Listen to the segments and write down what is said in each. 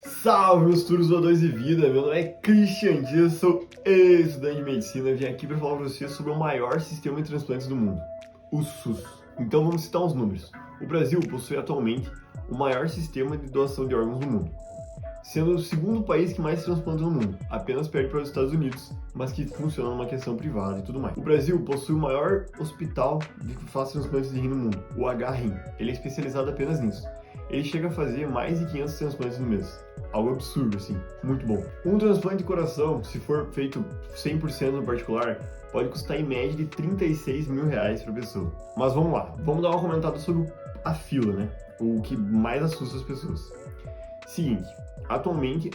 Salve, meus futuros doadores de vida! Meu nome é Christian Dias, sou estudante de medicina e vim aqui para falar para vocês sobre o maior sistema de transplantes do mundo, o SUS. Então vamos citar uns números. O Brasil possui atualmente o maior sistema de doação de órgãos do mundo, sendo o segundo país que mais se transplanta no mundo, apenas perde para os Estados Unidos, mas que funciona numa questão privada e tudo mais. O Brasil possui o maior hospital que faz transplantes de rim no mundo, o H-Rim. Ele é especializado apenas nisso. Ele chega a fazer mais de 500 transplantes no mês. Algo absurdo, assim, muito bom. Um transplante de coração, se for feito 100% no particular, pode custar em média de R$36 mil para a pessoa. Mas vamos lá, vamos dar uma comentada sobre a fila, né? O que mais assusta as pessoas. Seguinte, atualmente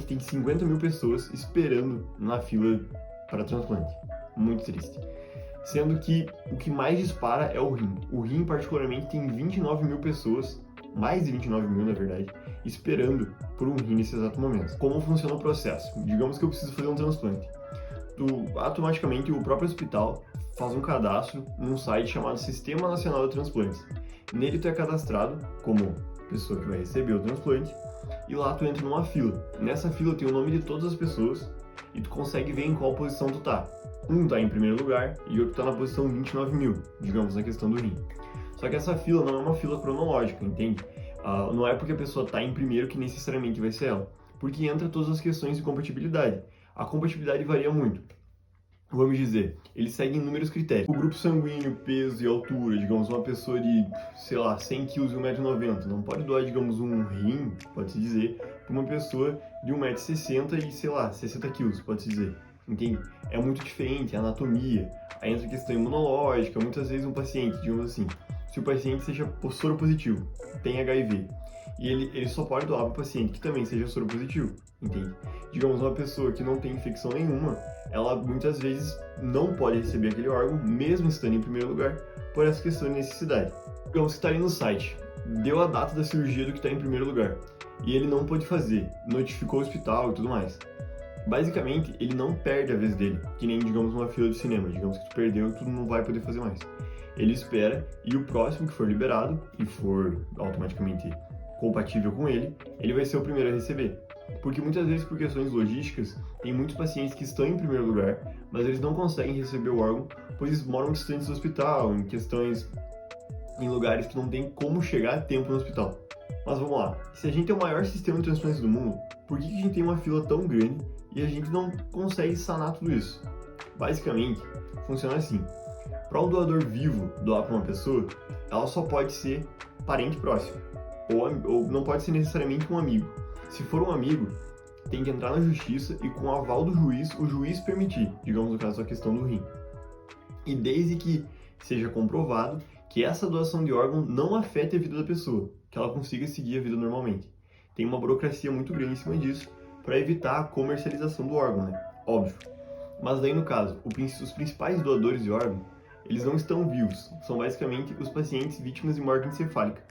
tem 50 mil pessoas esperando na fila para transplante. Muito triste. Sendo que o que mais dispara é o rim. O rim, particularmente, tem 29 mil pessoas, mais de 29 mil, na verdade, esperando por um rim nesse exato momento. Como funciona o processo? Digamos que eu preciso fazer um transplante. Automaticamente, o próprio hospital faz um cadastro num site chamado Sistema Nacional de Transplantes. Nele, tu é cadastrado como pessoa que vai receber o transplante e lá tu entra numa fila. Nessa fila tem o nome de todas as pessoas e tu consegue ver em qual posição tu tá. Um tá em primeiro lugar e outro tá na posição 29 mil, digamos, na questão do rim. Só que essa fila não é uma fila cronológica, entende? Não é porque a pessoa tá em primeiro que necessariamente vai ser ela, porque entra todas as questões de compatibilidade. A compatibilidade varia muito. Vamos dizer, eles seguem inúmeros critérios. O grupo sanguíneo, peso e altura, digamos, uma pessoa de, 100 kg e 1,90 m, não pode doar, digamos, um rim, pode-se dizer, para uma pessoa de 1,60 m e, 60 kg, pode-se dizer. Entende? É muito diferente a anatomia, aí entra a questão imunológica, muitas vezes um paciente, digamos assim, se o paciente seja soropositivo, tem HIV, e ele só pode doar para o paciente que também seja soropositivo, entende? Digamos, uma pessoa que não tem infecção nenhuma, ela muitas vezes não pode receber aquele órgão, mesmo estando em primeiro lugar, por essa questão de necessidade. Digamos que está ali no site, deu a data da cirurgia do que está em primeiro lugar, e ele não pôde fazer, notificou o hospital e tudo mais. Basicamente, ele não perde a vez dele, que nem, digamos, uma fila de cinema. Digamos que tu perdeu e tu não vai poder fazer mais. Ele espera e o próximo que for liberado e for automaticamente compatível com ele vai ser o primeiro a receber. Porque muitas vezes, por questões logísticas, tem muitos pacientes que estão em primeiro lugar, mas eles não conseguem receber o órgão, pois eles moram distantes do hospital, em lugares que não tem como chegar a tempo no hospital. Mas vamos lá, se a gente tem o maior sistema de transplantes do mundo, por que a gente tem uma fila tão grande e a gente não consegue sanar tudo isso? Basicamente, funciona assim. Para um doador vivo doar para uma pessoa, ela só pode ser parente próximo, ou não pode ser necessariamente um amigo. Se for um amigo, tem que entrar na justiça e com o aval do juiz, o juiz permitir, digamos no caso a questão do rim. E desde que seja comprovado que essa doação de órgão não afete a vida da pessoa, que ela consiga seguir a vida normalmente. Tem uma burocracia muito grande em cima disso para evitar a comercialização do órgão, né? Óbvio. Mas daí, no caso, os principais doadores de órgão, eles não estão vivos. São basicamente os pacientes vítimas de morte encefálica.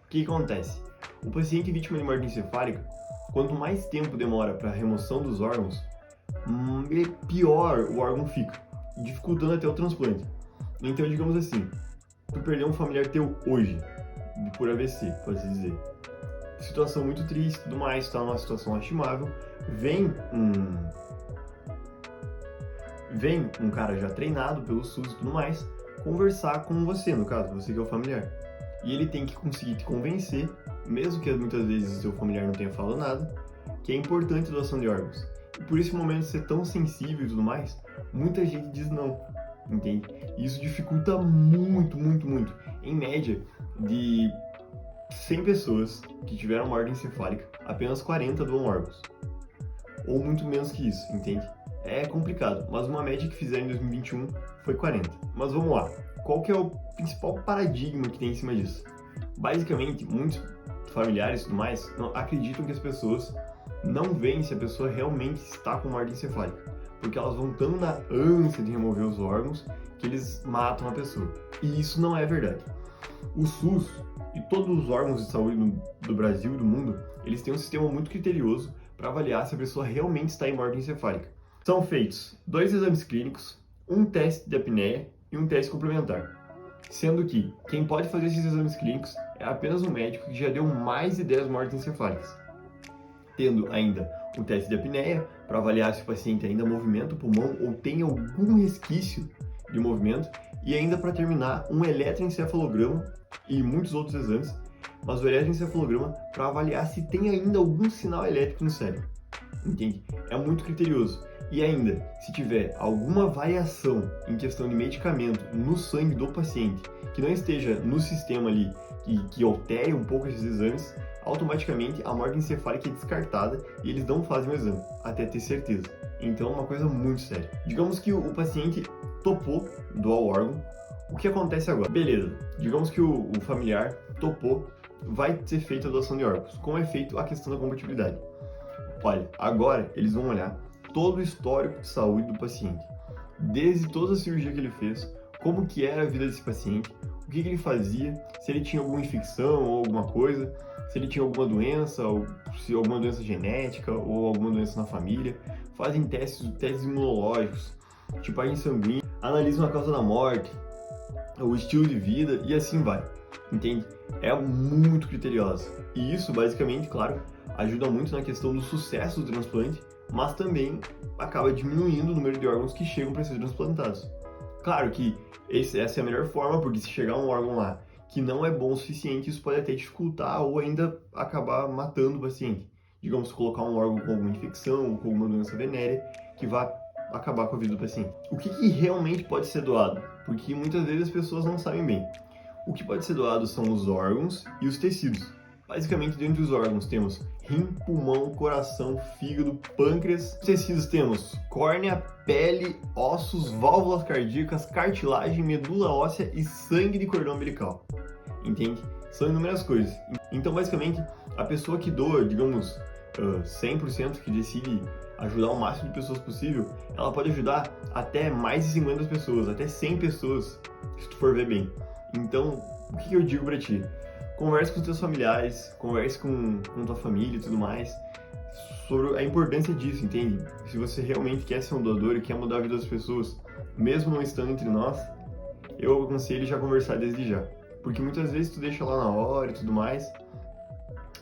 O que acontece? O paciente vítima de morte encefálica, quanto mais tempo demora para a remoção dos órgãos, pior o órgão fica, dificultando até o transplante. Então, digamos assim, tu perdeu um familiar teu hoje, por AVC, pode-se dizer. Situação muito triste, tudo mais, está numa situação lastimável, vem um cara já treinado pelo SUS e tudo mais, conversar com você, no caso, você que é o familiar. E ele tem que conseguir te convencer, mesmo que muitas vezes o seu familiar não tenha falado nada, que é importante a doação de órgãos. E por esse momento ser tão sensível e tudo mais, muita gente diz não, entende? E isso dificulta muito, muito, muito. Em média, de 100 pessoas que tiveram morte encefálica, apenas 40 doam órgãos. Ou muito menos que isso, entende? É complicado, mas uma média que fizeram em 2021 foi 40. Mas vamos lá, qual que é o principal paradigma que tem em cima disso? Basicamente, muitos familiares e tudo mais acreditam que as pessoas não veem se a pessoa realmente está com morte encefálica, porque elas vão tão na ânsia de remover os órgãos que eles matam a pessoa. E isso não é verdade. O SUS e todos os órgãos de saúde do Brasil e do mundo, eles têm um sistema muito criterioso para avaliar se a pessoa realmente está em morte encefálica. São feitos 2 exames clínicos, um teste de apneia e um teste complementar. Sendo que quem pode fazer esses exames clínicos é apenas um médico que já deu mais de 10 mortes encefálicas. tendo ainda um teste de apneia para avaliar se o paciente ainda movimenta o pulmão ou tem algum resquício de movimento, e ainda para terminar um eletroencefalograma e muitos outros exames, mas o eletroencefalograma para avaliar se tem ainda algum sinal elétrico no cérebro, entende? É muito criterioso. E ainda, se tiver alguma variação em questão de medicamento no sangue do paciente, que não esteja no sistema ali, que altere um pouco esses exames, automaticamente a morte encefálica é descartada e eles não fazem o exame, até ter certeza. Então é uma coisa muito séria. Digamos que o paciente topou doar o órgão, o que acontece agora? Beleza, digamos que o familiar topou, vai ser feita a doação de órgãos. Como é feito a questão da compatibilidade? Olha, agora eles vão olhar todo o histórico de saúde do paciente, desde toda a cirurgia que ele fez, como que era a vida desse paciente, o que ele fazia, se ele tinha alguma infecção ou alguma coisa, se ele tinha alguma doença, ou se alguma doença genética ou alguma doença na família, fazem testes imunológicos, tipagem sanguínea, analisam a causa da morte, o estilo de vida e assim vai, entende? É muito criteriosa. E isso, basicamente, claro, ajuda muito na questão do sucesso do transplante, mas também acaba diminuindo o número de órgãos que chegam para ser transplantados. Claro que essa é a melhor forma, porque se chegar um órgão lá que não é bom o suficiente, isso pode até dificultar ou ainda acabar matando o paciente. Digamos, colocar um órgão com alguma infecção ou com alguma doença venérea que vai acabar com a vida do paciente. O que realmente pode ser doado? Porque muitas vezes as pessoas não sabem bem. O que pode ser doado são os órgãos e os tecidos. Basicamente, dentro dos órgãos temos rim, pulmão, coração, fígado, pâncreas. Nos tecidos temos córnea, pele, ossos, válvulas cardíacas, cartilagem, medula óssea e sangue de cordão umbilical. Entende? São inúmeras coisas. Então, basicamente, a pessoa que doa, digamos, 100%, que decide ajudar o máximo de pessoas possível, ela pode ajudar até mais de 50 pessoas, até 100 pessoas, se tu for ver bem. Então, o que eu digo pra ti? Converse com os teus familiares, converse com tua família e tudo mais sobre a importância disso, entende? Se você realmente quer ser um doador e quer mudar a vida das pessoas, mesmo não estando entre nós, eu aconselho já conversar desde já. Porque muitas vezes tu deixa lá na hora e tudo mais,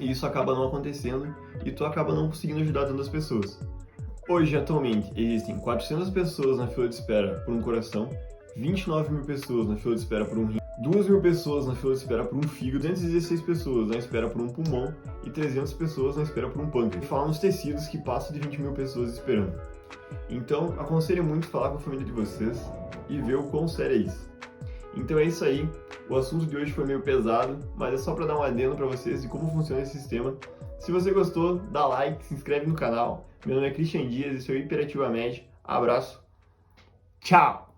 e isso acaba não acontecendo e tu acaba não conseguindo ajudar tantas pessoas. Hoje, atualmente, existem 400 pessoas na fila de espera por um coração, 29 mil pessoas na fila de espera por um rim, 2 mil pessoas na fila de espera por um fígado, 216 pessoas na espera por um pulmão e 300 pessoas na espera por um pâncreas. Falam nos tecidos que passam de 20 mil pessoas esperando. Então, aconselho muito falar com a família de vocês e ver o quão sério é isso. Então é isso aí, o assunto de hoje foi meio pesado, mas é só para dar um adendo para vocês de como funciona esse sistema. Se você gostou, dá like, se inscreve no canal. Meu nome é Christian Dias, esse é o Hiperativa Med. Abraço, tchau!